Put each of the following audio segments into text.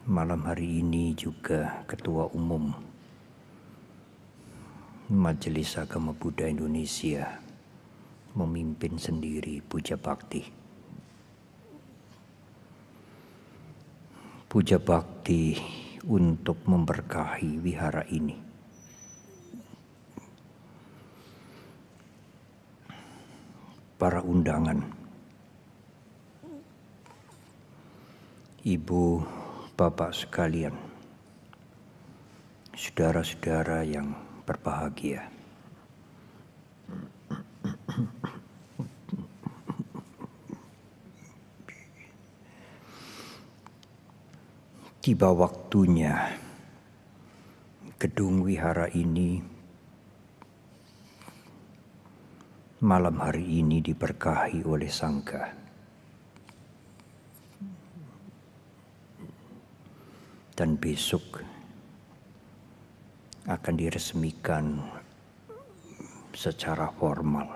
Malam hari ini juga Ketua Umum Majelis Agama Buddha Indonesia memimpin sendiri puja bakti. Puja bakti untuk memberkahi wihara ini. Para undangan, Ibu, Bapak sekalian, saudara-saudara yang berbahagia. Tiba waktunya gedung wihara ini malam hari ini diberkahi oleh Sangha. Dan besok akan diresmikan secara formal.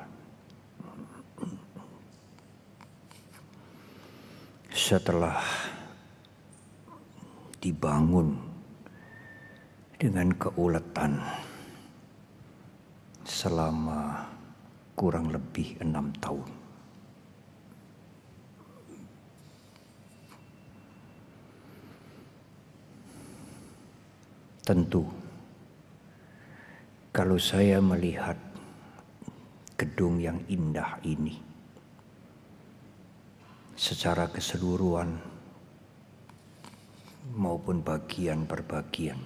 Setelah dibangun dengan keuletan selama kurang lebih 6 tahun. Tentu, kalau saya melihat gedung yang indah ini secara keseluruhan maupun bagian per bagian,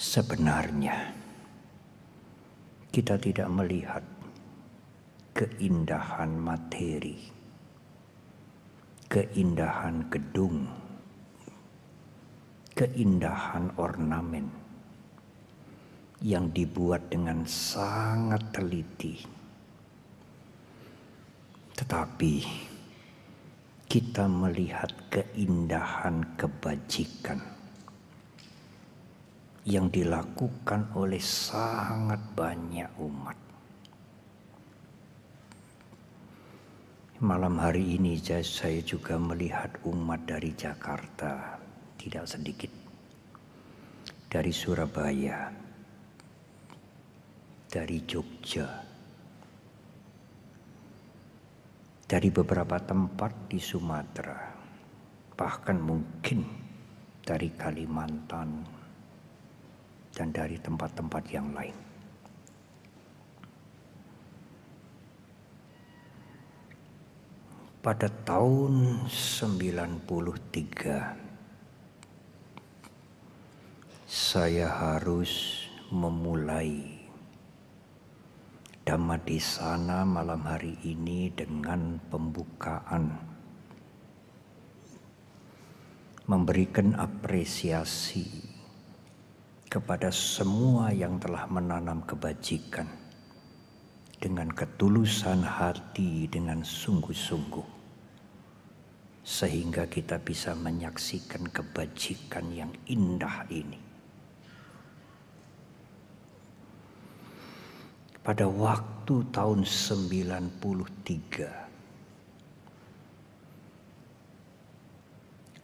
sebenarnya kita tidak melihat keindahan materi, keindahan gedung, keindahan ornamen yang dibuat dengan sangat teliti. Tetapi kita melihat keindahan kebajikan yang dilakukan oleh sangat banyak umat. Malam hari ini saya juga melihat umat dari Jakarta, tidak sedikit, dari Surabaya, dari Jogja, dari beberapa tempat di Sumatera, bahkan mungkin dari Kalimantan dan dari tempat-tempat yang lain. Pada tahun 93 saya harus memulai Dhammadesana malam hari ini dengan pembukaan, memberikan apresiasi kepada semua yang telah menanam kebajikan dengan ketulusan hati, dengan sungguh-sungguh, sehingga kita bisa menyaksikan kebajikan yang indah ini. Pada waktu tahun 93,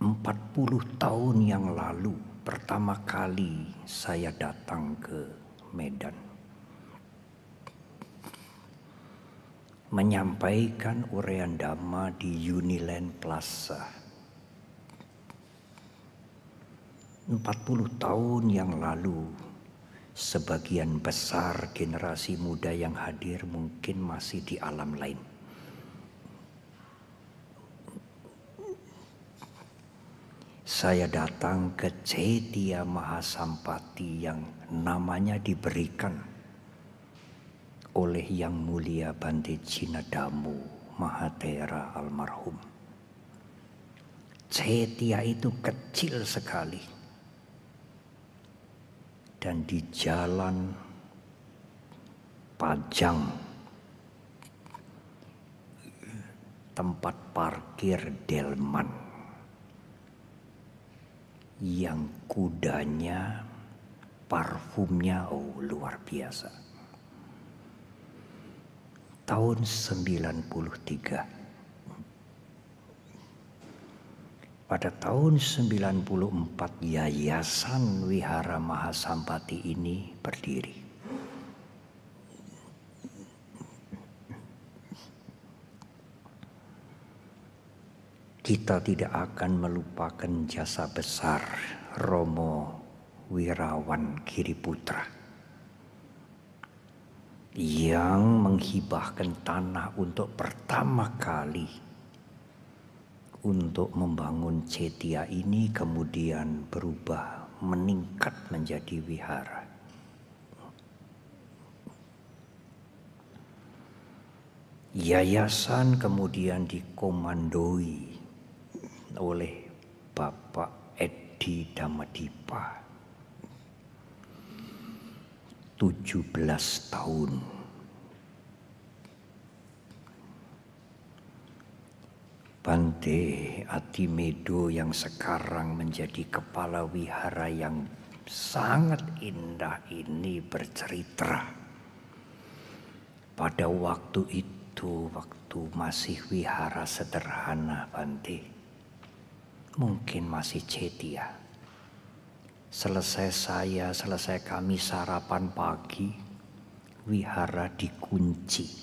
40 tahun yang lalu, pertama kali saya datang ke Medan, menyampaikan uraian Dhamma di Uniland Plaza. 40 tahun yang lalu, sebagian besar generasi muda yang hadir mungkin masih di alam lain. Saya datang ke Cetya Mahasampati yang namanya diberikan oleh Yang Mulia Bante Jinadamu Mahathera almarhum. Cetya itu kecil sekali. Dan di jalan Pajang, tempat parkir delman, yang kudanya, parfumnya luar biasa. Tahun 93 Pada tahun 94 Yayasan Wihara Mahasampati ini berdiri. Kita tidak akan melupakan jasa besar Romo Wirawan Giriputra yang menghibahkan tanah untuk pertama kali untuk membangun Cetia ini, kemudian berubah meningkat menjadi wihara. Yayasan kemudian dikomandoi oleh Bapak Edi Damadipa, 17 tahun. Bante Atimedo yang sekarang menjadi kepala wihara yang sangat indah ini bercerita. Pada waktu itu, waktu masih wihara sederhana Bante, mungkin masih Cetia. Selesai kami sarapan pagi, wihara dikunci.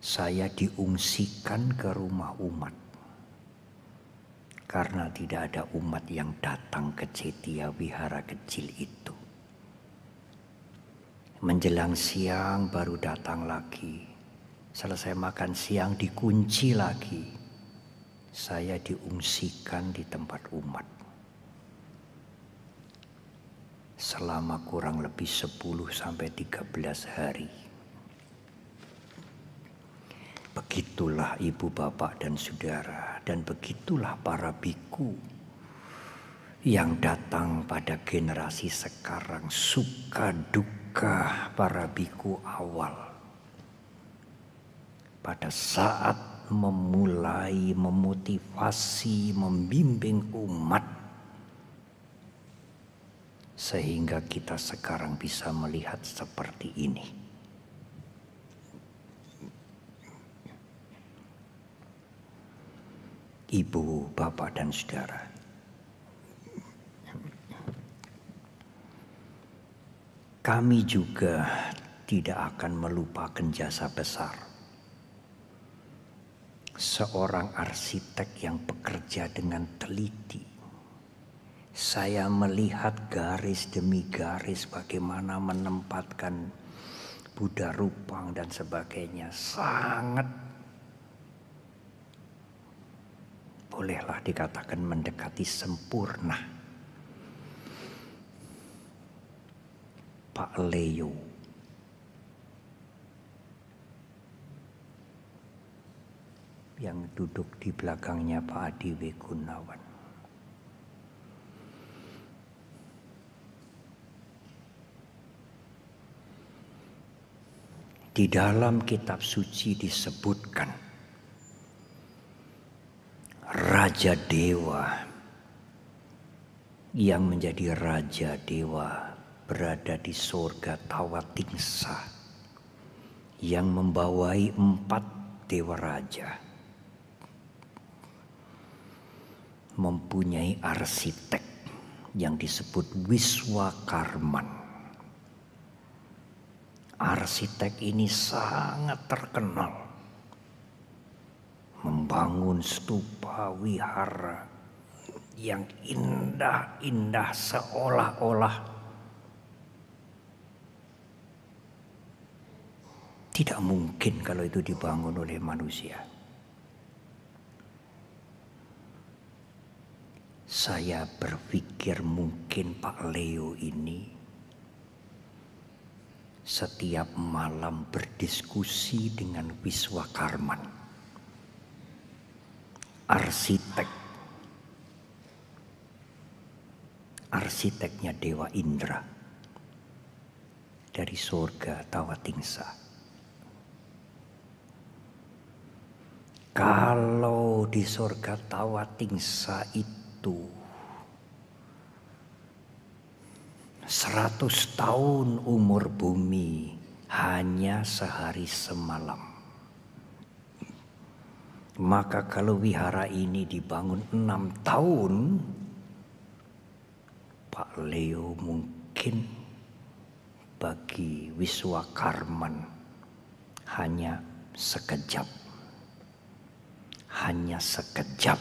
Saya diungsikan ke rumah umat karena tidak ada umat yang datang ke Cetia wihara kecil itu. Menjelang siang baru datang lagi. Selesai makan siang dikunci lagi. Saya diungsikan di tempat umat selama kurang lebih 10 sampai 13 hari. Begitulah ibu bapak dan saudara, dan begitulah para biku yang datang pada generasi sekarang, suka duka para biku awal. Pada saat memulai memotivasi, membimbing umat, sehingga kita sekarang bisa melihat seperti ini. Ibu, bapak, dan saudara, kami juga tidak akan melupakan jasa besar seorang arsitek yang bekerja dengan teliti. Saya melihat garis demi garis bagaimana menempatkan Buddha Rupang dan sebagainya, sangat bolehlah dikatakan mendekati sempurna. Pak Leo yang duduk di belakangnya Pak Adi W. Gunawan. Di dalam kitab suci disebutkan Raja Dewa yang menjadi Raja Dewa berada di surga Tawatingsa yang membawai 4 dewa raja, mempunyai arsitek yang disebut Wiswakarman. Arsitek ini sangat terkenal membangun stupa wihara yang indah-indah, seolah-olah tidak mungkin kalau itu dibangun oleh manusia. Saya berpikir mungkin Pak Leo ini setiap malam berdiskusi dengan Wiswakarman, arsiteknya Dewa Indra dari surga Tawatingsa. Kalau di surga Tawatingsa itu 100 tahun umur bumi hanya sehari semalam. Maka kalau wihara ini dibangun 6 tahun, Pak Leo mungkin bagi Wiswakarman hanya sekejap. Hanya sekejap.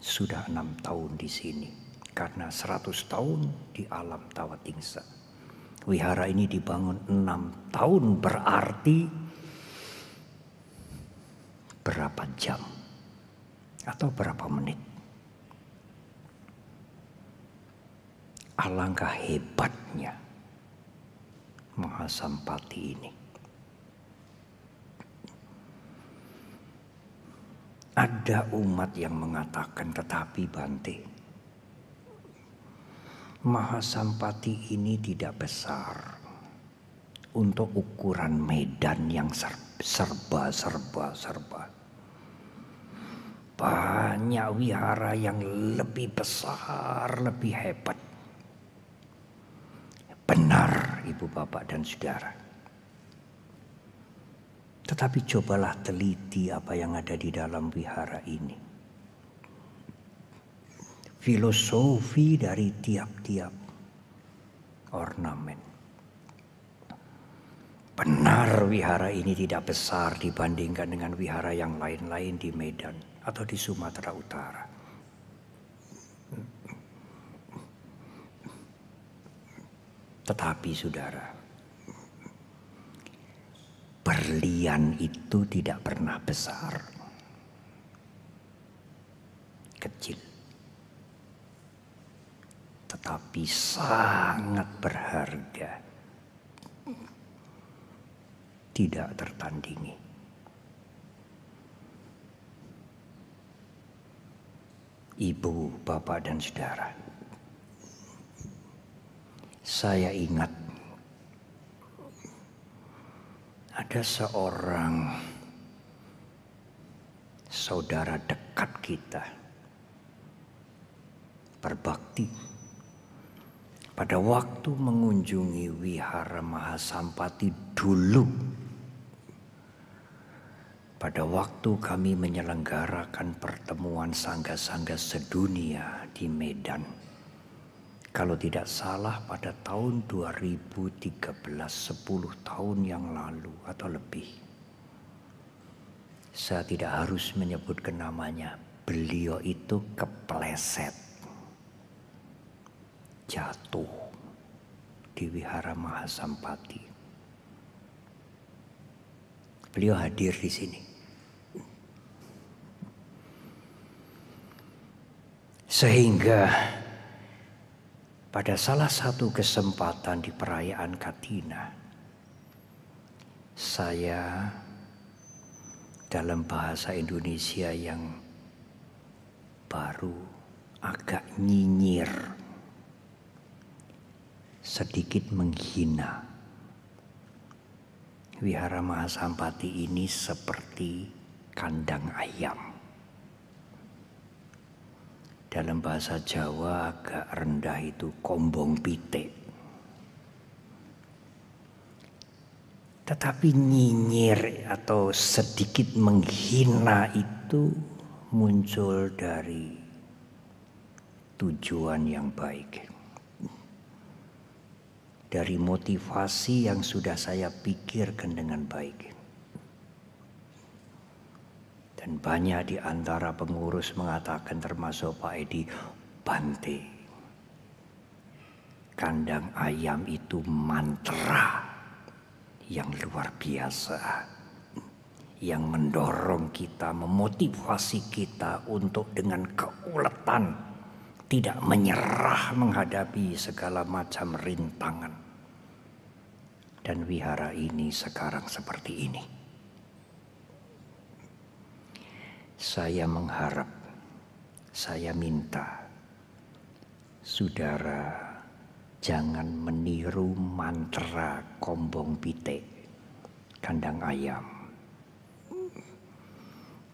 Sudah 6 tahun di sini. Karena 100 tahun di alam Tawatingsa. Wihara ini dibangun 6 tahun berarti berapa jam atau berapa menit. Alangkah hebatnya Mahasampati ini. Ada umat yang mengatakan, tetapi Bante, Mahasampati ini tidak besar untuk ukuran medan yang serba. Banyak wihara yang lebih besar, lebih hebat. Benar, Ibu Bapak dan Saudara. Tetapi cobalah teliti apa yang ada di dalam wihara ini. Filosofi dari tiap-tiap ornamen. Benar wihara ini tidak besar dibandingkan dengan wihara yang lain-lain di Medan atau di Sumatera Utara. Tetapi saudara, berlian itu tidak pernah besar, kecil, tetapi sangat berharga, tidak tertandingi. Ibu, Bapak, dan Saudara, saya ingat ada seorang saudara dekat kita berbakti pada waktu mengunjungi Wihara Mahasampati dulu. Pada waktu kami menyelenggarakan pertemuan sangga-sangga sedunia di Medan. Kalau tidak salah pada tahun 2013, 10 tahun yang lalu atau lebih. Saya tidak harus menyebutkan namanya. Beliau itu kepleset. Jatuh di Wihara Mahasampati. Beliau hadir di sini. Sehingga pada salah satu kesempatan di perayaan Katina, saya dalam bahasa Indonesia yang baru agak nyinyir, sedikit menghina. Wihara Mahasampati ini seperti kandang ayam. Dalam bahasa Jawa agak rendah itu kombong pitik. Tetapi nyinyir atau sedikit menghina itu muncul dari tujuan yang baik. Dari motivasi yang sudah saya pikirkan dengan baik. Dan banyak di antara pengurus mengatakan termasuk Pak Edi, Bante, kandang ayam itu mantra yang luar biasa. Yang mendorong kita, memotivasi kita untuk dengan keuletan tidak menyerah menghadapi segala macam rintangan. Dan wihara ini sekarang seperti ini. Saya mengharap, saya minta, saudara jangan meniru mantra kombong pitik, kandang ayam.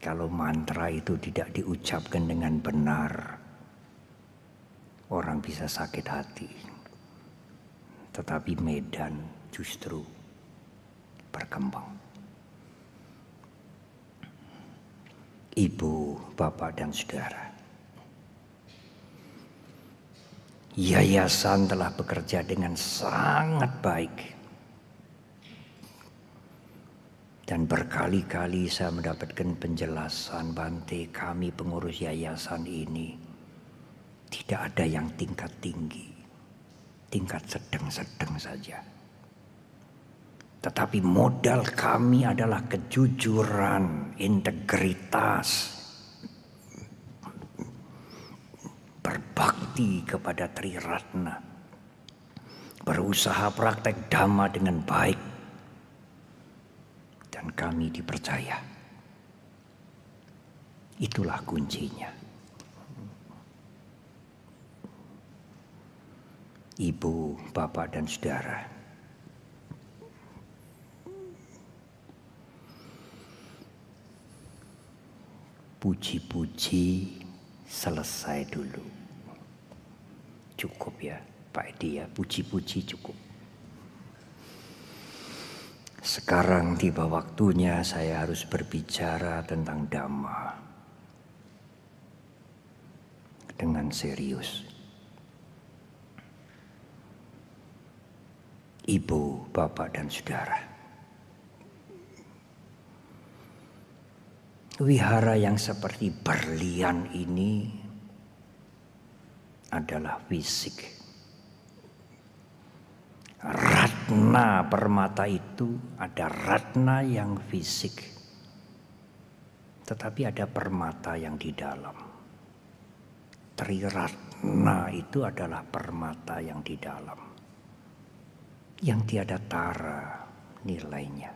Kalau mantra itu tidak diucapkan dengan benar, orang bisa sakit hati. Tetapi Medan justru berkembang. Ibu, Bapak, dan Saudara. Yayasan telah bekerja dengan sangat baik. Dan berkali-kali saya mendapatkan penjelasan, Bante, kami pengurus yayasan ini tidak ada yang tingkat tinggi, tingkat sedang-sedang saja. Tetapi modal kami adalah kejujuran, integritas, berbakti kepada Triratna, berusaha praktek dhamma dengan baik, dan kami dipercaya. Itulah kuncinya. Ibu, Bapak, dan Saudara, puji-puji selesai dulu. Cukup ya Pak Edi ya, puji-puji cukup. Sekarang tiba waktunya saya harus berbicara tentang Dhamma dengan serius. Ibu, Bapak, dan Saudara, wihara yang seperti berlian ini adalah fisik. Ratna permata itu ada ratna yang fisik, tetapi ada permata yang di dalam. Triratna itu adalah permata yang di dalam, yang tiada tara nilainya.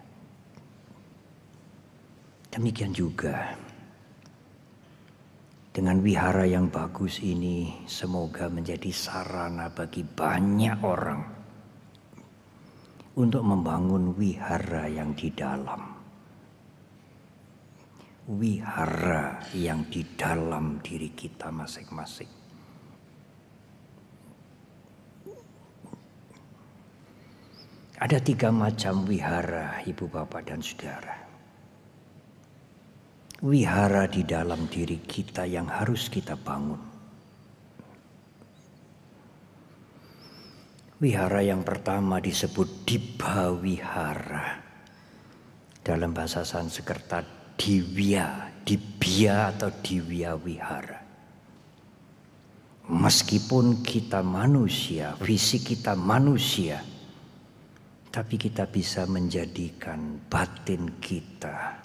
Demikian juga dengan wihara yang bagus ini, semoga menjadi sarana bagi banyak orang untuk membangun wihara yang di dalam. Wihara yang di dalam diri kita masing-masing. Ada 3 macam wihara, Ibu, Bapak, dan Saudara. Wihara di dalam diri kita yang harus kita bangun. Wihara yang pertama disebut Dibha Wihara. Dalam bahasa Sanskerta Divya, Dibya atau Divya Wihara. Meskipun kita manusia, fisik kita manusia, tapi kita bisa menjadikan batin kita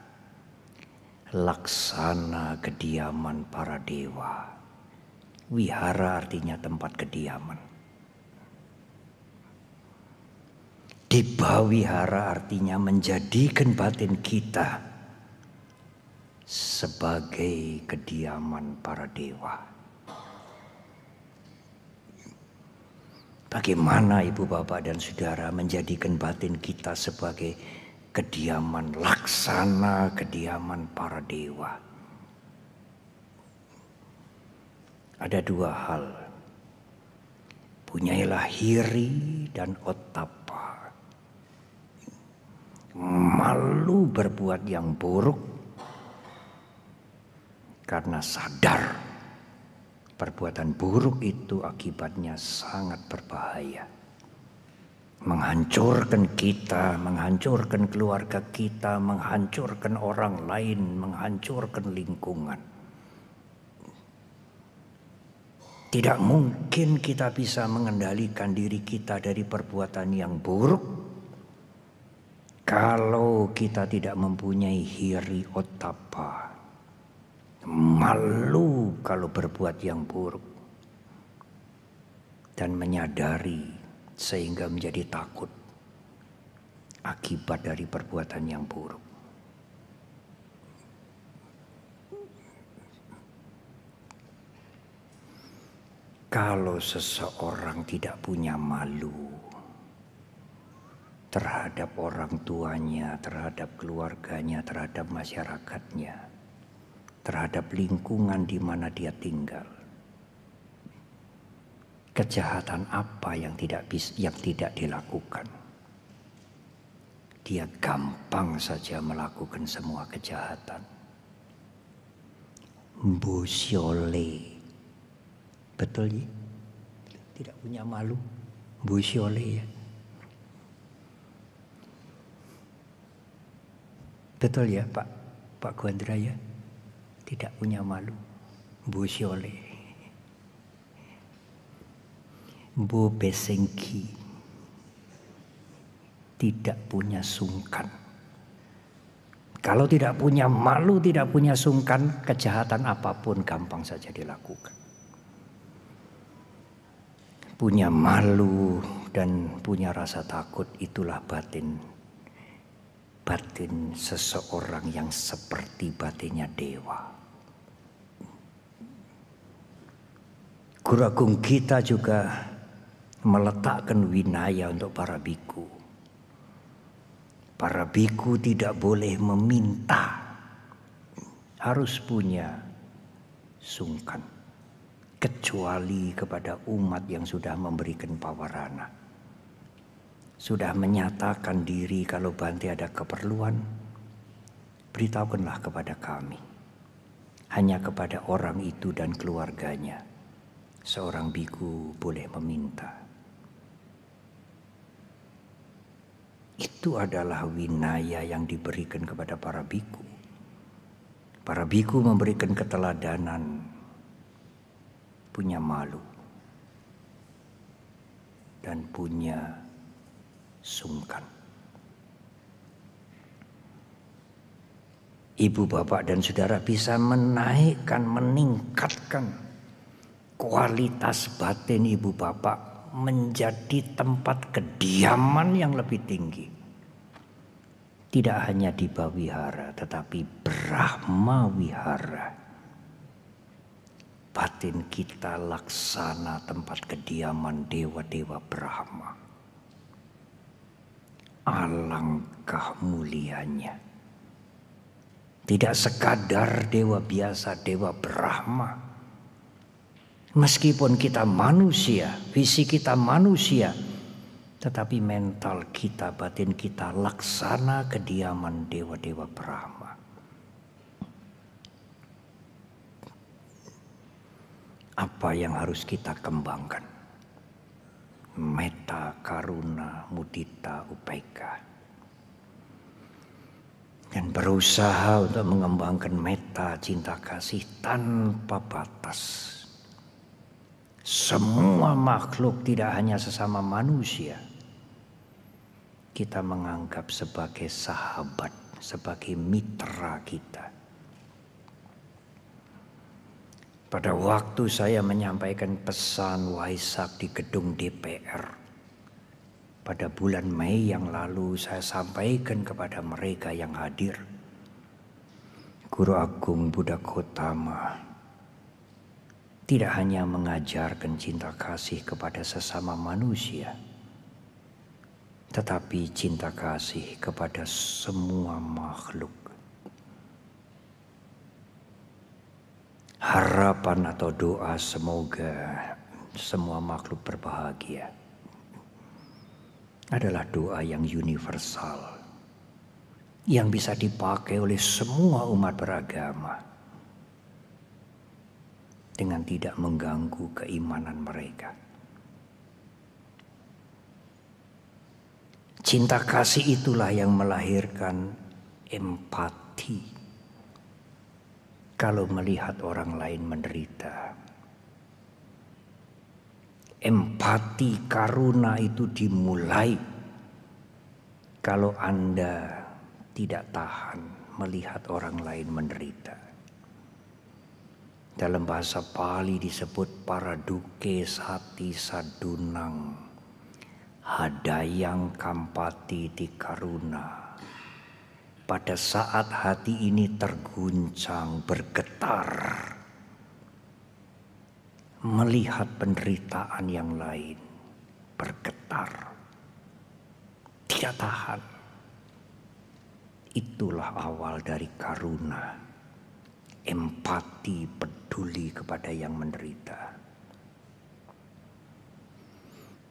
laksana kediaman para dewa. Wihara artinya tempat kediaman. Dibha Wihara artinya menjadikan batin kita sebagai kediaman para dewa. Bagaimana Ibu, Bapak, dan Saudara menjadikan batin kita sebagai kediaman, laksana kediaman para dewa? Ada 2 hal. Punyailah hiri dan ottappa. Malu berbuat yang buruk karena sadar perbuatan buruk itu akibatnya sangat berbahaya. Menghancurkan kita, menghancurkan keluarga kita, menghancurkan orang lain, menghancurkan lingkungan. Tidak mungkin kita bisa mengendalikan diri kita dari perbuatan yang buruk kalau kita tidak mempunyai hiri ottappa. Malu kalau berbuat yang buruk dan menyadari sehingga menjadi takut akibat dari perbuatan yang buruk. Kalau seseorang tidak punya malu terhadap orang tuanya, terhadap keluarganya, terhadap masyarakatnya, terhadap lingkungan di mana dia tinggal, kejahatan apa yang tidak dilakukan? Dia gampang saja melakukan semua kejahatan. Mbusyole. Betul ya? Tidak punya malu. Mbusyole ya. Betul ya Pak Gwandra ya? Tidak punya malu. Mbusyole. Mbo besengki. Tidak punya sungkan. Kalau tidak punya malu, tidak punya sungkan, kejahatan apapun gampang saja dilakukan. Punya malu dan punya rasa takut, itulah batin seseorang yang seperti batinnya dewa. Guru Agung kita juga meletakkan winaya untuk para biku. Para biku tidak boleh meminta, harus punya sungkan, kecuali kepada umat yang sudah memberikan pawarana, sudah menyatakan diri kalau Bante ada keperluan, beritahukanlah kepada kami. Hanya kepada orang itu dan keluarganya seorang biku boleh meminta. Itu adalah winaya yang diberikan kepada para biku. Para biku memberikan keteladanan, punya malu, dan punya sungkan. Ibu, bapak, dan saudara bisa menaikkan, meningkatkan kualitas batin ibu bapak menjadi tempat kediaman yang lebih tinggi. Tidak hanya di Bawihara, tetapi Brahma Wihara. Batin kita laksana tempat kediaman dewa-dewa Brahma. Alangkah mulianya. Tidak sekadar dewa biasa, dewa Brahma. Meskipun kita manusia, visi kita manusia, tetapi mental kita, batin kita laksana kediaman dewa-dewa Brahma. Apa yang harus kita kembangkan? Metta, karuna, mudita, upekkha. Dan berusaha untuk mengembangkan metta, cinta kasih tanpa batas. Semua makhluk, tidak hanya sesama manusia, kita menganggap sebagai sahabat, sebagai mitra kita. Pada waktu saya menyampaikan pesan Waisak di gedung DPR pada bulan Mei yang lalu, saya sampaikan kepada mereka yang hadir, Guru Agung Buddha Gautama tidak hanya mengajarkan cinta kasih kepada sesama manusia, tetapi cinta kasih kepada semua makhluk. Harapan atau doa semoga semua makhluk berbahagia adalah doa yang universal, yang bisa dipakai oleh semua umat beragama dengan tidak mengganggu keimanan mereka. Cinta kasih itulah yang melahirkan empati. Kalau melihat orang lain menderita, empati karuna itu dimulai kalau Anda tidak tahan melihat orang lain menderita. Dalam bahasa Pali disebut paraduke sati sadunang hadayang kampati di karuna. Pada saat hati ini terguncang, bergetar, melihat penderitaan yang lain, bergetar, tidak tahan. Itulah awal dari karuna, empati, peduli kepada yang menderita.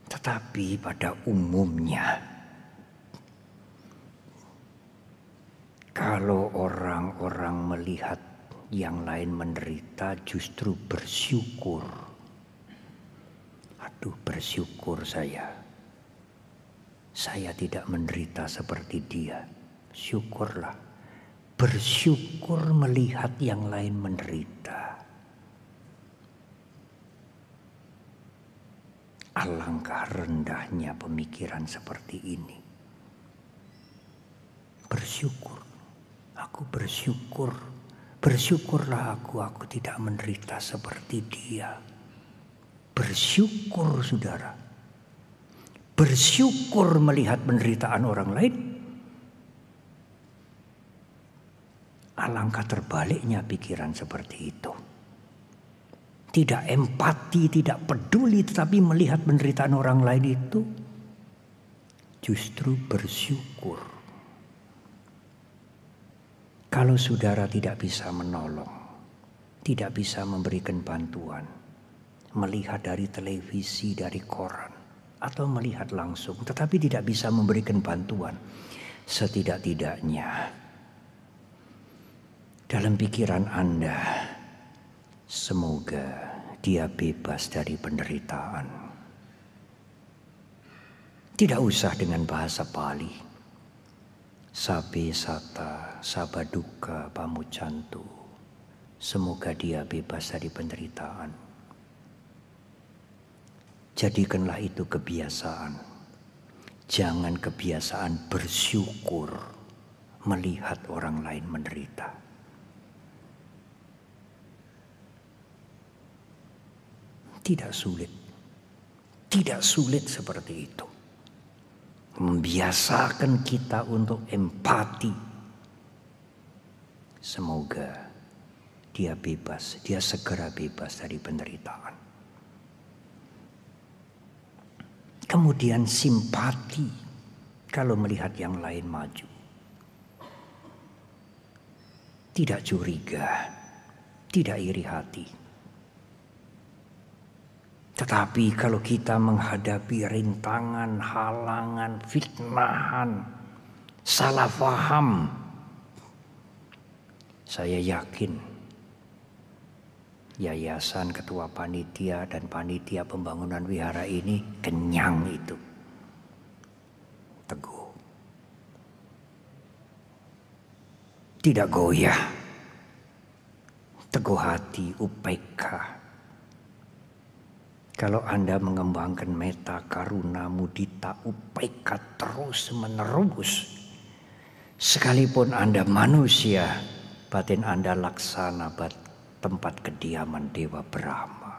Tetapi pada umumnya, kalau orang-orang melihat yang lain menderita justru bersyukur. Aduh, bersyukur saya. Saya tidak menderita seperti dia. Syukurlah. Bersyukur melihat yang lain menderita. Alangkah rendahnya pemikiran seperti ini. Bersyukur. Aku bersyukur. Bersyukurlah aku tidak menderita seperti dia. Bersyukur, saudara. Bersyukur melihat penderitaan orang lain. Alangkah terbaliknya pikiran seperti itu. Tidak empati, tidak peduli, tetapi melihat penderitaan orang lain itu justru bersyukur. Kalau saudara tidak bisa menolong, tidak bisa memberikan bantuan, melihat dari televisi, dari koran, atau melihat langsung, tetapi tidak bisa memberikan bantuan, setidak-tidaknya dalam pikiran Anda, semoga dia bebas dari penderitaan. Tidak usah dengan bahasa Pali. Sabe sata, sabaduka, pamucantu. Semoga dia bebas dari penderitaan. Jadikanlah itu kebiasaan. Jangan kebiasaan bersyukur melihat orang lain menderita. Tidak sulit. Tidak sulit seperti itu. Membiasakan kita untuk empati. Semoga dia bebas, dia segera bebas dari penderitaan. Kemudian simpati kalau melihat yang lain maju. Tidak curiga, tidak iri hati. Tetapi kalau kita menghadapi rintangan, halangan, fitnahan, salah faham, saya yakin yayasan, ketua panitia, dan panitia pembangunan wihara ini kenyang itu. Teguh. Tidak goyah. Teguh hati, UPK. Kalau Anda mengembangkan meta, karuna, mudita, UPK terus menerus. Sekalipun Anda manusia, batin Anda laksana tempat kediaman Dewa Brahma.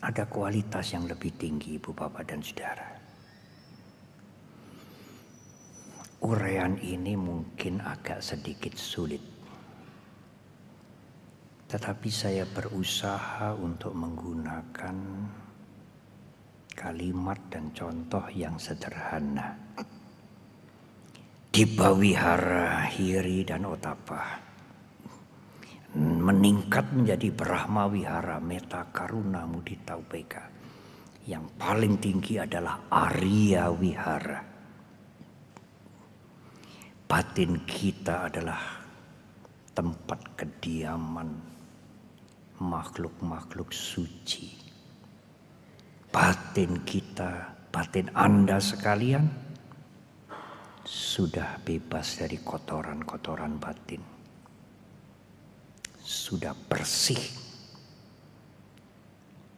Ada kualitas yang lebih tinggi, Ibu, Bapak, dan Saudara. Uraian ini mungkin agak sedikit sulit. Tetapi saya berusaha untuk menggunakan kalimat dan contoh yang sederhana. Dibawihara, Hiri, dan Otapa meningkat menjadi Brahma Wihara, Meta, Karuna, Mudita, UPK. Yang paling tinggi adalah Arya Wihara. Batin kita adalah tempat kediaman makhluk-makhluk suci. Batin kita, batin Anda sekalian sudah bebas dari kotoran-kotoran batin. Sudah bersih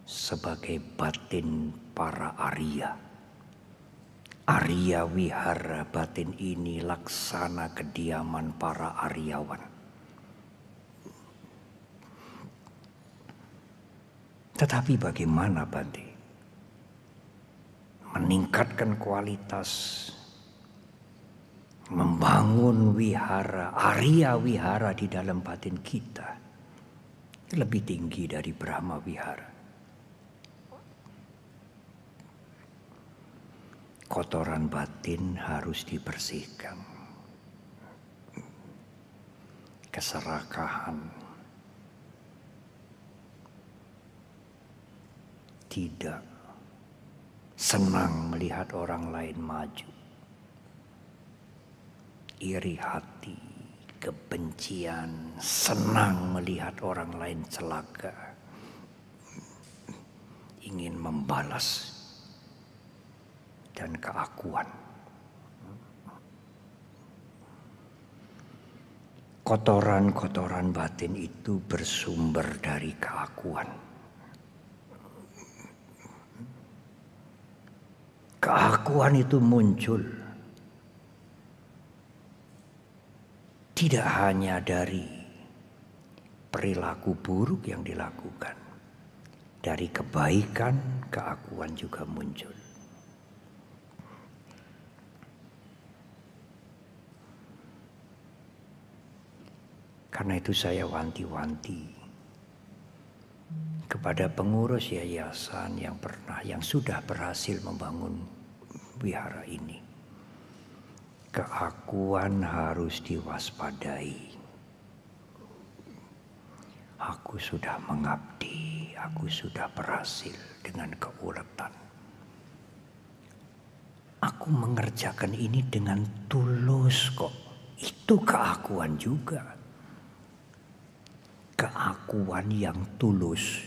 sebagai batin para Arya. Arya Wihara, batin ini laksana kediaman para Aryawan. Tetapi bagaimana Bante? Meningkatkan kualitas, membangun wihara, Arya Wihara di dalam batin kita lebih tinggi dari Brahma Wihara. Kotoran batin harus dibersihkan. Keserakahan, tidak senang melihat orang lain maju. iri hati, kebencian, senang melihat orang lain celaka, ingin membalas, dan keakuan. Kotoran-kotoran batin itu bersumber dari keakuan. Keakuan itu muncul tidak hanya dari perilaku buruk yang dilakukan, dari kebaikan keakuan juga muncul. Karena itu saya wanti-wanti kepada pengurus yayasan yang sudah berhasil membangun wihara ini. Keakuan harus diwaspadai. Aku sudah mengabdi, aku sudah berhasil dengan keuletan. Aku mengerjakan ini dengan tulus kok. Itu keakuan juga. Keakuan yang tulus.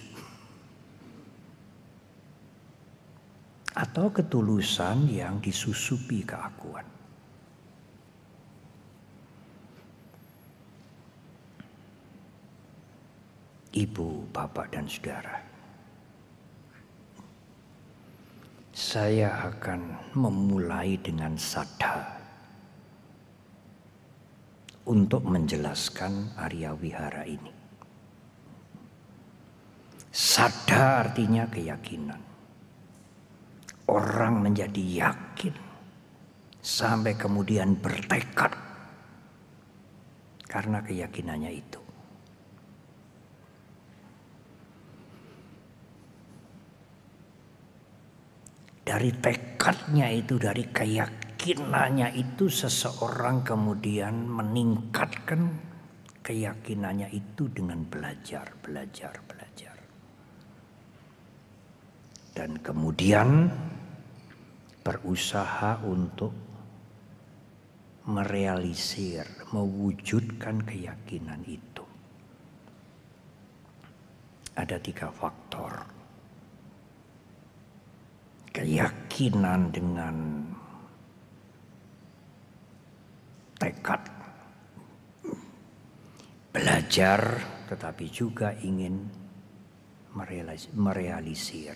Atau ketulusan yang disusupi keakuan. Ibu, bapak, dan saudara, saya akan memulai dengan sadha untuk menjelaskan Arya Wihara ini. Sadha artinya keyakinan. Orang menjadi yakin sampai kemudian bertekad karena keyakinannya itu. Dari tekadnya itu, dari keyakinannya itu, seseorang kemudian meningkatkan keyakinannya itu dengan belajar. Dan kemudian berusaha untuk merealisir, mewujudkan keyakinan itu. Ada 3 faktor. Keyakinan dengan tekad, belajar, tetapi juga ingin merealisir.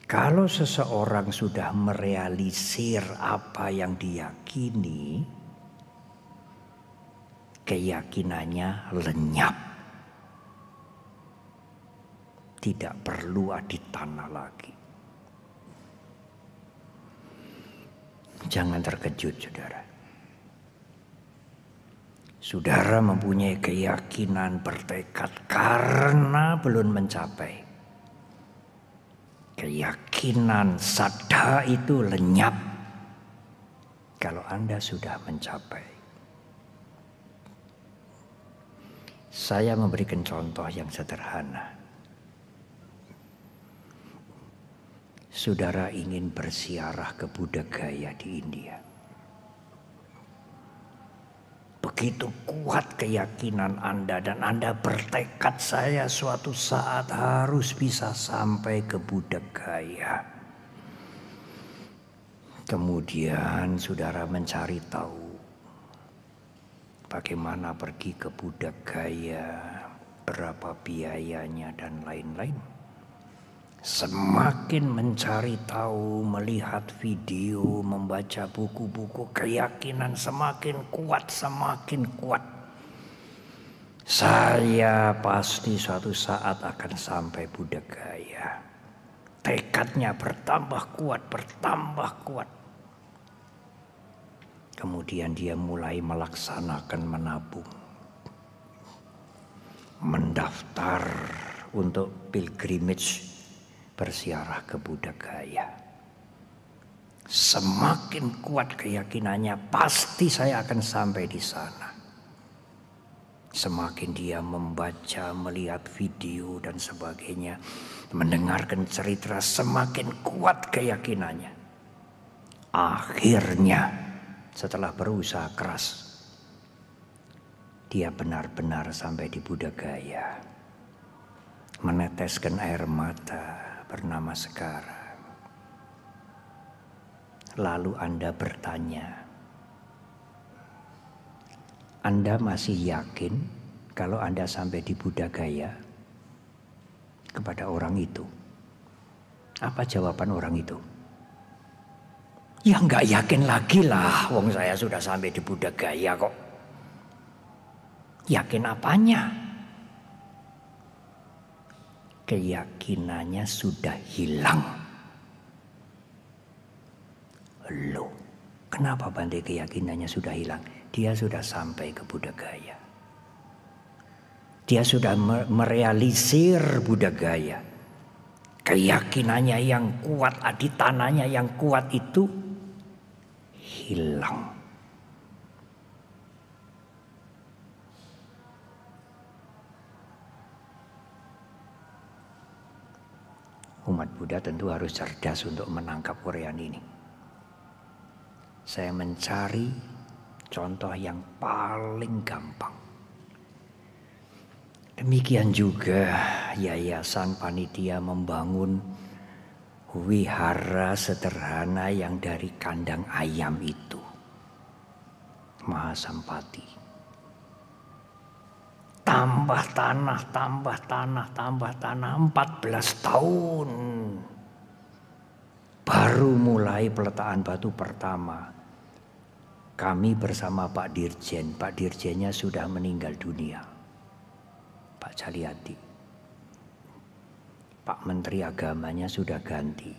Kalau seseorang sudah merealisir apa yang diyakini, keyakinannya lenyap. Tidak perlu aditana lagi. Jangan terkejut, saudara. Saudara mempunyai keyakinan, bertekad karena belum mencapai. Keyakinan sadha itu lenyap kalau Anda sudah mencapai. Saya memberikan contoh yang sederhana. Saudara ingin berziarah ke Buddha Gaya di India. Begitu kuat keyakinan Anda dan Anda bertekad, saya suatu saat harus bisa sampai ke Buddha Gaya. Kemudian saudara mencari tahu bagaimana pergi ke Buddha Gaya, berapa biayanya dan lain-lain. Semakin mencari tahu, melihat video, membaca buku-buku, keyakinan semakin kuat. Saya pasti suatu saat akan sampai Buddha Gaya. Tekadnya bertambah kuat. Kemudian dia mulai melaksanakan menabung. Mendaftar untuk pilgrimage, berziarah ke Buddha Gaya. Semakin kuat keyakinannya, pasti saya akan sampai di sana. Semakin dia membaca, melihat video dan sebagainya, mendengarkan cerita, semakin kuat keyakinannya. Akhirnya setelah berusaha keras, dia benar-benar sampai di Buddhagaya, meneteskan air mata bernama Sekara. Lalu Anda bertanya, Anda masih yakin kalau Anda sampai di Buddhagaya kepada orang itu? Apa jawaban orang itu? Ya nggak yakin lagi lah, wong saya sudah sampai di Buddhagaya kok. Yakin apanya? Keyakinannya sudah hilang. Loh, kenapa Bante keyakinannya sudah hilang? Dia sudah sampai ke Buddhagaya. Dia sudah merealisir Buddhagaya. Keyakinannya yang kuat, aditananya yang kuat itu hilang. Umat Buddha tentu harus cerdas untuk menangkap uraian ini. Saya mencari contoh yang paling gampang. Demikian juga yayasan panitia membangun wihara sederhana yang dari kandang ayam itu, Mahasampati. Tambah tanah, 14 tahun. Baru mulai peletakan batu pertama. Kami bersama Pak Dirjen. Pak Dirjennya sudah meninggal dunia, Pak Caliati. Pak Menteri Agamanya sudah ganti.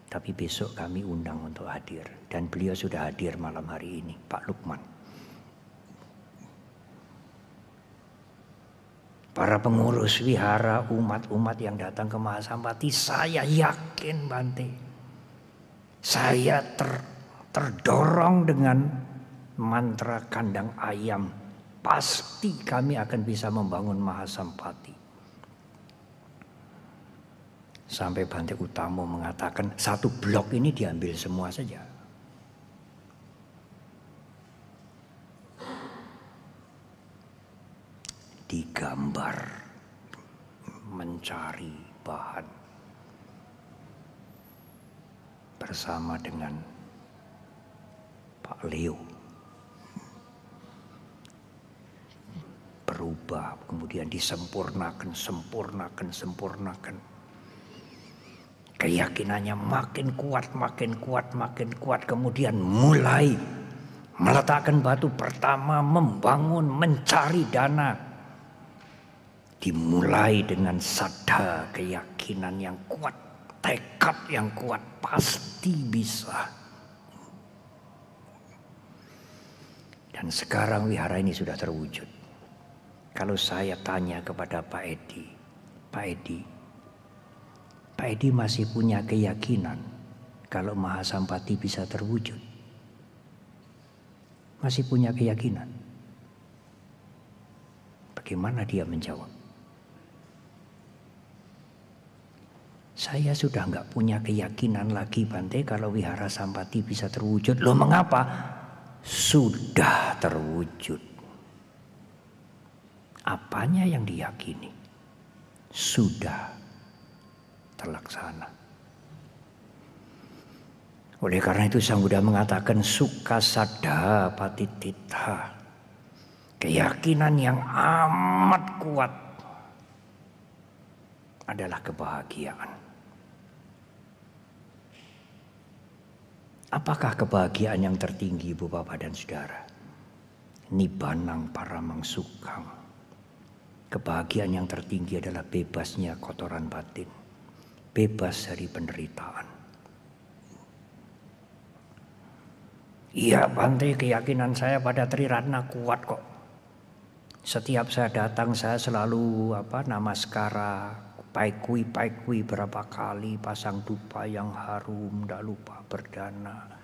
Tapi besok kami undang untuk hadir. Dan beliau sudah hadir malam hari ini, Pak Lukman. Para pengurus wihara, umat-umat yang datang ke Mahasampati, saya yakin Bante, saya terdorong dengan mantra kandang ayam. Pasti kami akan bisa membangun Mahasampati. Sampai Bante Utamo mengatakan satu blok ini diambil semua saja. Digambar, mencari bahan bersama dengan Pak Leo. Berubah, kemudian disempurnakan. Keyakinannya makin kuat. Kemudian mulai meletakkan batu pertama, membangun, mencari dana. Dimulai dengan sadha, keyakinan yang kuat, tekad yang kuat, pasti bisa. Dan sekarang wihara ini sudah terwujud. Kalau saya tanya kepada Pak Edi masih punya keyakinan kalau Mahasampati bisa terwujud? Masih punya keyakinan? Bagaimana dia menjawab? Saya sudah nggak punya keyakinan lagi Bante kalau wihara Sampati bisa terwujud. Loh mengapa? Sudah terwujud. Apanya yang diyakini? Sudah terlaksana. Oleh karena itu Sang Buddha mengatakan suka sada patititha. Keyakinan yang amat kuat adalah kebahagiaan. Apakah kebahagiaan yang tertinggi, Ibu Bapak dan Saudara? Nibbanang paramang sukhang. Kebahagiaan yang tertinggi adalah bebasnya kotoran batin. Bebas dari penderitaan. Iya Bante, keyakinan saya pada Triratna kuat kok. Setiap saya datang saya selalu namaskara, paikui berapa kali, pasang dupa yang harum, tidak lupa berdana.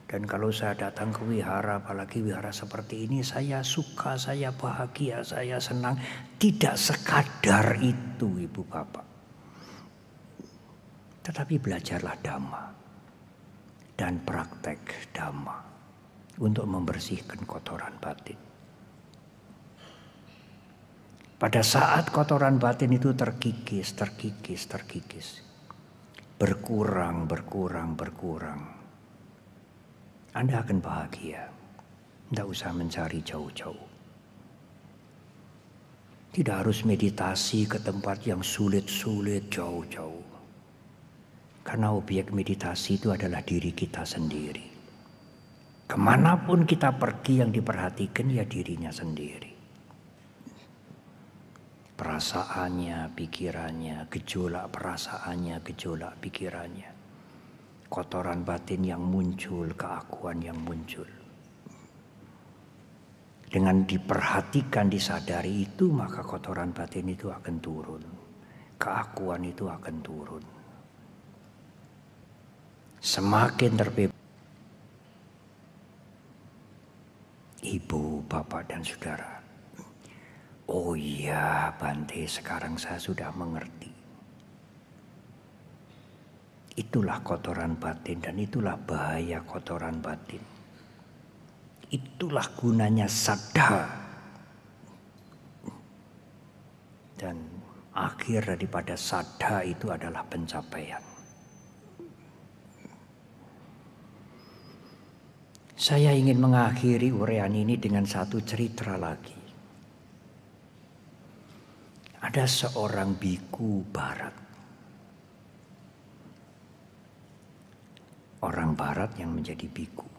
Dan kalau saya datang ke wihara, apalagi wihara seperti ini, saya suka, saya bahagia, saya senang. Tidak sekadar itu, Ibu Bapak. Tetapi belajarlah Dhamma dan praktek Dhamma untuk membersihkan kotoran batin. Pada saat kotoran batin itu terkikis, berkurang, Anda akan bahagia. Tidak usah mencari jauh-jauh. Tidak harus meditasi ke tempat yang sulit-sulit jauh-jauh. Karena objek meditasi itu adalah diri kita sendiri. Kemanapun kita pergi yang diperhatikan ya dirinya sendiri. Perasaannya, pikirannya, gejolak perasaannya, gejolak pikirannya. Kotoran batin yang muncul, keakuan yang muncul. Dengan diperhatikan, disadari itu, maka kotoran batin itu akan turun. Keakuan itu akan turun. Semakin terbebas. Ibu, bapak, dan saudara. Oh iya, Bante, sekarang saya sudah mengerti. Itulah kotoran batin dan itulah bahaya kotoran batin. Itulah gunanya saddha. Dan akhir daripada saddha itu adalah pencapaian. Saya ingin mengakhiri uraian ini dengan satu cerita lagi. Ada seorang biku barat. Orang barat yang menjadi biku.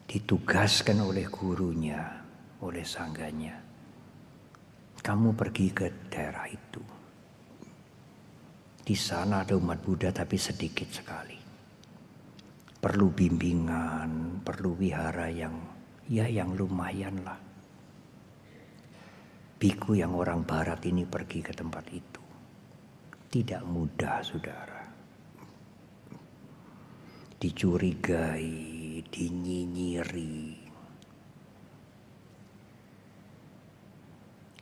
Ditugaskan oleh gurunya, oleh sangganya. Kamu pergi ke daerah itu. Di sana ada umat Buddha tapi sedikit sekali. Perlu bimbingan, perlu wihara yang lumayan lah. Biku yang orang barat ini pergi ke tempat itu. Tidak mudah, saudara. Dicurigai, dinyinyiri,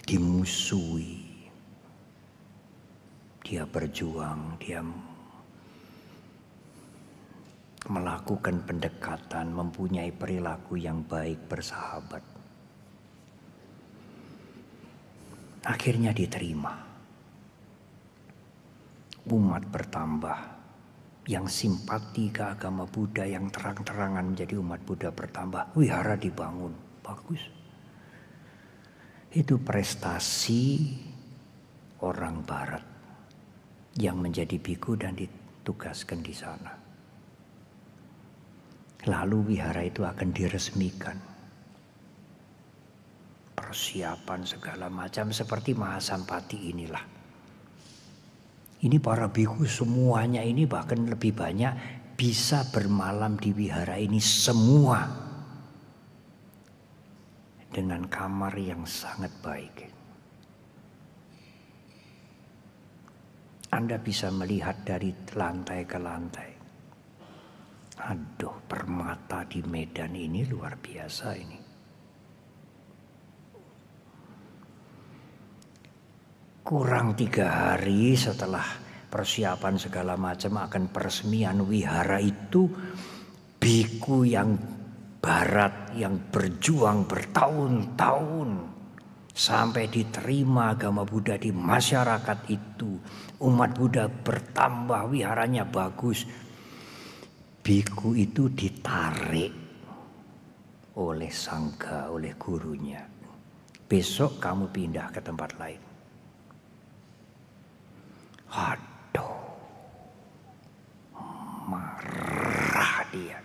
dimusuhi. Dia berjuang, dia melakukan pendekatan, mempunyai perilaku yang baik, bersahabat. Akhirnya diterima. Umat bertambah, yang simpati ke agama Buddha, yang terang-terangan menjadi umat Buddha bertambah, wihara dibangun, bagus. Itu prestasi orang barat yang menjadi biku dan ditugaskan di sana. Lalu wihara itu akan diresmikan. Persiapan segala macam seperti Mahasampati inilah. Ini para biku semuanya ini bahkan lebih banyak bisa bermalam di wihara ini semua. Dengan kamar yang sangat baik. Anda bisa melihat dari lantai ke lantai. Aduh, permata di Medan ini luar biasa ini. Kurang 3 hari setelah persiapan segala macam akan peresmian wihara itu, biku yang barat yang berjuang bertahun-tahun sampai diterima agama Buddha di masyarakat itu. Umat Buddha bertambah, wiharanya bagus. Biku itu ditarik oleh sangga, oleh gurunya. Besok kamu pindah ke tempat lain. Aduh, marah dia.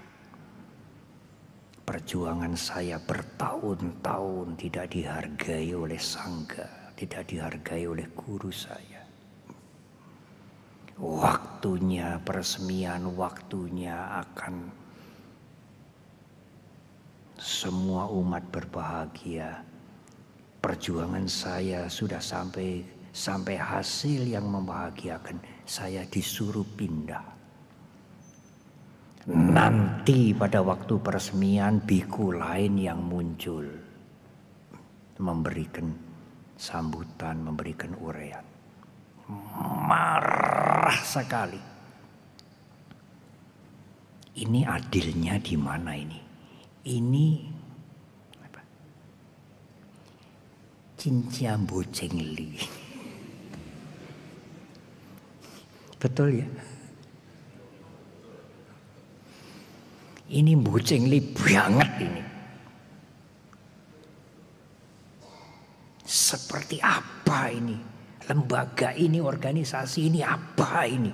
Perjuangan saya bertahun-tahun tidak dihargai oleh sangga, tidak dihargai oleh guru saya. Waktunya peresmian, waktunya akan semua umat berbahagia. Perjuangan saya sudah sampai hasil yang membahagiakan. Saya disuruh pindah. Nanti pada waktu peresmian biku lain yang muncul, memberikan sambutan, memberikan uraian. Marah sekali. Ini adilnya di mana ini? Ini apa? Cinciambo cengli. Betul ya? Ini bocengli banget ini. Seperti apa ini? Lembaga ini, organisasi ini, apa ini?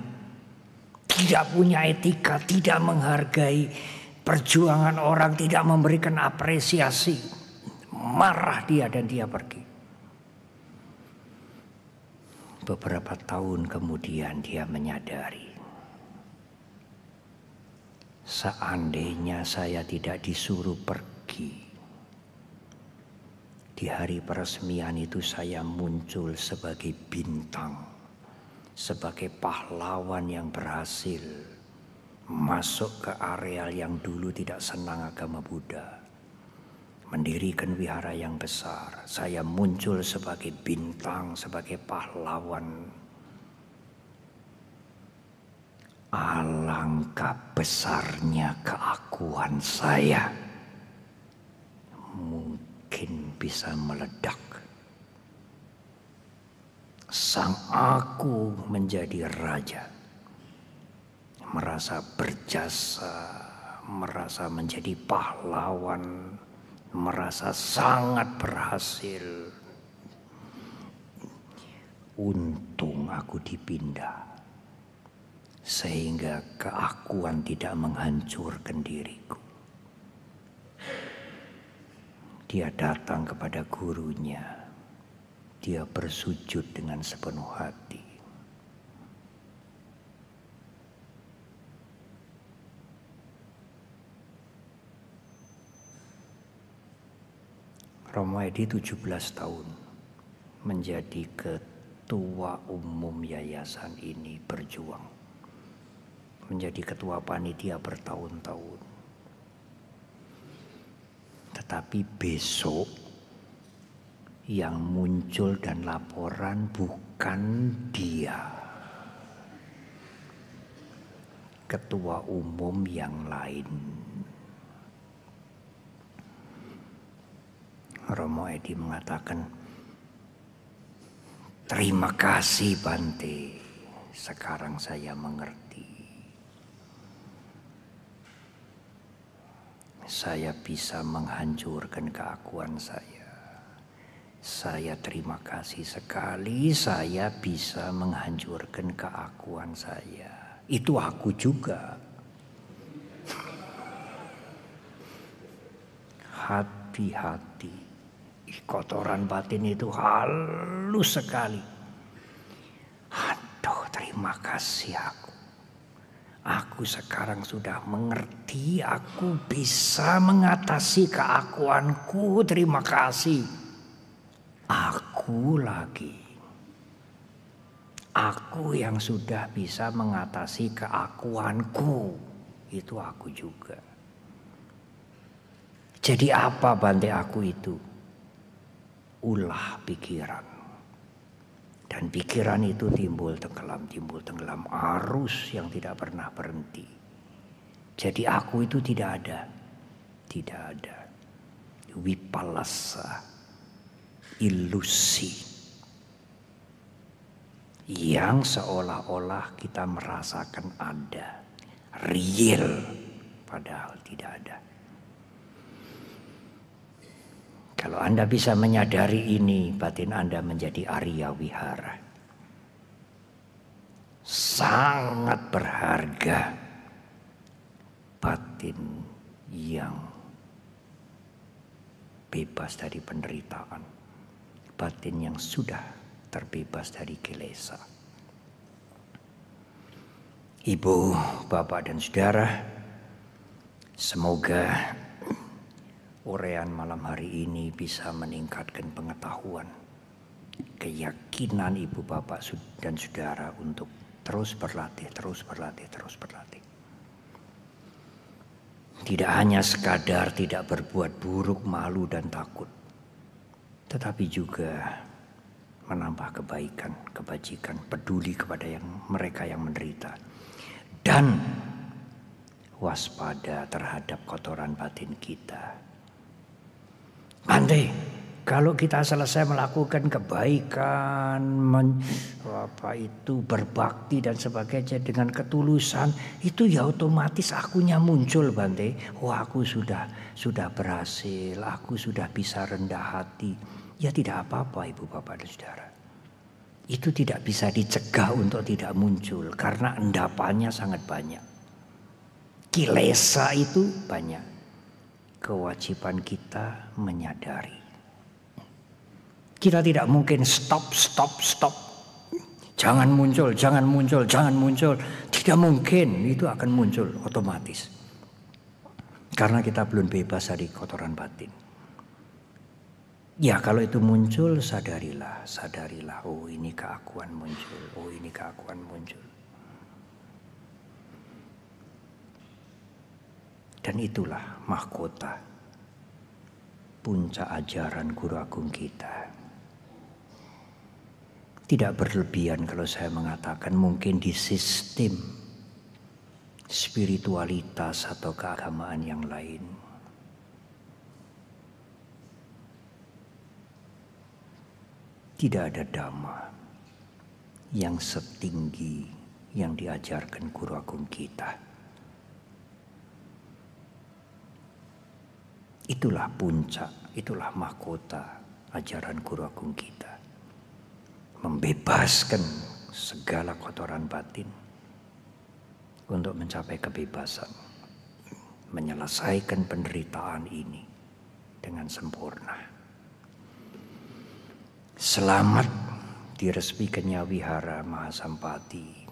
Tidak punya etika, tidak menghargai perjuangan orang, tidak memberikan apresiasi. Marah dia dan dia pergi. Beberapa tahun kemudian dia menyadari, seandainya saya tidak disuruh pergi, di hari peresmian itu saya muncul sebagai bintang, sebagai pahlawan yang berhasil masuk ke areal yang dulu tidak senang agama Buddha, mendirikan wihara yang besar. Saya muncul sebagai bintang, sebagai pahlawan. Alangkah besarnya keakuan saya, mungkin bisa meledak. Sang aku menjadi raja, merasa berjasa, merasa menjadi pahlawan, merasa sangat berhasil. Untung aku dipindah, sehingga keakuan tidak menghancurkan diriku. Dia datang kepada gurunya, dia bersujud dengan sepenuh hati. Romo Edi 17 tahun menjadi ketua umum yayasan ini, berjuang. Menjadi ketua panitia bertahun-tahun. Tetapi besok yang muncul dan laporan bukan dia. Ketua umum yang lain. Romo Edi mengatakan, terima kasih Bante, sekarang saya mengerti. Saya bisa menghancurkan keakuan saya. Saya terima kasih sekali saya bisa menghancurkan keakuan saya. Itu aku juga. Hati-hati. Kotoran batin itu halus sekali. Aduh, terima kasih aku. Aku sekarang sudah mengerti, aku bisa mengatasi keakuanku, terima kasih. Aku lagi. Aku yang sudah bisa mengatasi keakuanku, itu aku juga. Jadi apa Bante aku itu? Ulah pikiran. Dan pikiran itu timbul tenggelam, arus yang tidak pernah berhenti. Jadi aku itu tidak ada. Tidak ada. Wipalasa. Ilusi. Yang seolah-olah kita merasakan ada. Real. Padahal tidak ada. Kalau Anda bisa menyadari ini, batin Anda menjadi Arya Wihara. Sangat berharga batin yang bebas dari penderitaan. Batin yang sudah terbebas dari kilesa. Ibu, Bapak dan Saudara, semoga uraian malam hari ini bisa meningkatkan pengetahuan, keyakinan ibu bapak dan saudara untuk terus berlatih. Tidak hanya sekadar tidak berbuat buruk, malu dan takut, tetapi juga menambah kebaikan, kebajikan, peduli kepada mereka yang menderita, dan waspada terhadap kotoran batin kita. Andai kalau kita selesai melakukan kebaikan, berbakti dan sebagainya dengan ketulusan, itu ya otomatis akunya muncul, Bante. Wah, aku sudah berhasil, aku sudah bisa rendah hati. Ya tidak apa-apa, Ibu, Bapak dan Saudara. Itu tidak bisa dicegah untuk tidak muncul karena endapannya sangat banyak. Kilesa itu banyak. Kewajiban kita menyadari. Kita tidak mungkin stop. Jangan muncul. Tidak mungkin, itu akan muncul otomatis. Karena kita belum bebas dari kotoran batin. Ya kalau itu muncul, sadarilah. Oh ini keakuan muncul. Dan itulah mahkota, puncak ajaran Guru Agung kita. Tidak berlebihan kalau saya mengatakan mungkin di sistem spiritualitas atau keagamaan yang lain. Tidak ada dhamma yang setinggi yang diajarkan Guru Agung kita. Itulah puncak, itulah mahkota ajaran Guru Agung kita. Membebaskan segala kotoran batin untuk mencapai kebebasan, menyelesaikan penderitaan ini dengan sempurna. Selamat diresmikannya Wihara Mahasampati.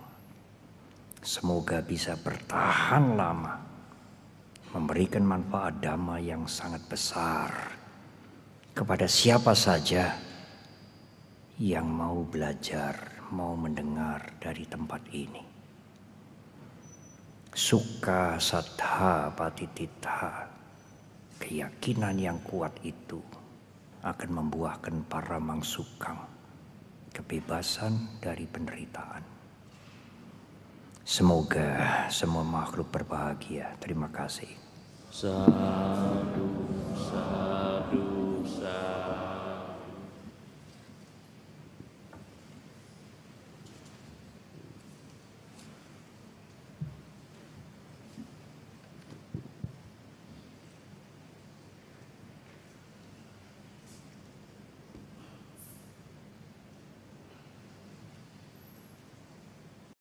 Semoga bisa bertahan lama, memberikan manfaat dhamma yang sangat besar kepada siapa saja yang mau belajar, mau mendengar dari tempat ini. Sukha saddha patititha, keyakinan yang kuat itu akan membuahkan paramang sukang, kebebasan dari penderitaan. Semoga semua makhluk berbahagia. Terima kasih. Sadhu, sadhu, sadhu.